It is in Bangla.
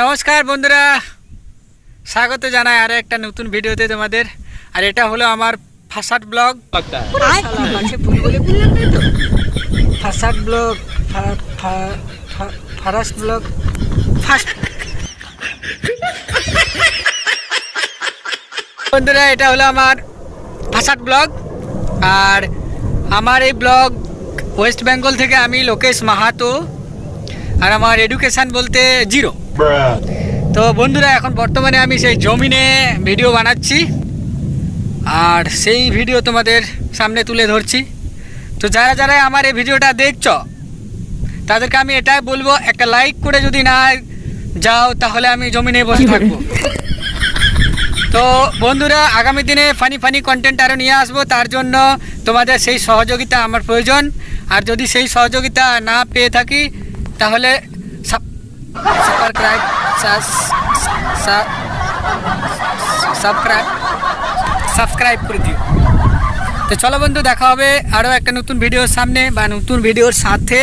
নমস্কার বন্ধুরা, স্বাগত জানাই আরো একটা নতুন ভিডিওতে তোমাদের। আর এটা হলো আমার first blog. First blog first blog first বন্ধুরা, এটা হলো আমার ফার্স্ট ব্লগ। আর আমার এই ব্লগ ওয়েস্ট বেঙ্গল থেকে, আমি লোকেশ মাহাতো। আর আমার এডুকেশান বলতে 0। তো বন্ধুরা, এখন বর্তমানে আমি সেই জমিনে ভিডিও বানাচ্ছি আর সেই ভিডিও তোমাদের সামনে তুলে ধরছি। তো যারা যারা আমার এই ভিডিওটা দেখছ তাদেরকে আমি এটাই বলবো, একটা লাইক করে যদি না যাও তাহলে আমি জমিনে বসে থাকবো। তো বন্ধুরা, আগামী দিনে ফানি কন্টেন্ট আরও নিয়ে আসবো, তার জন্য তোমাদের সেই সহযোগিতা আমার প্রয়োজন। আর যদি সেই সহযোগিতা না পেয়ে থাকি তাহলে সাবস্ক্রাইব করে দিও। তো চলো বন্ধু, দেখা হবে আরও একটা নতুন ভিডিওর সামনে বা নতুন ভিডিওর সাথে।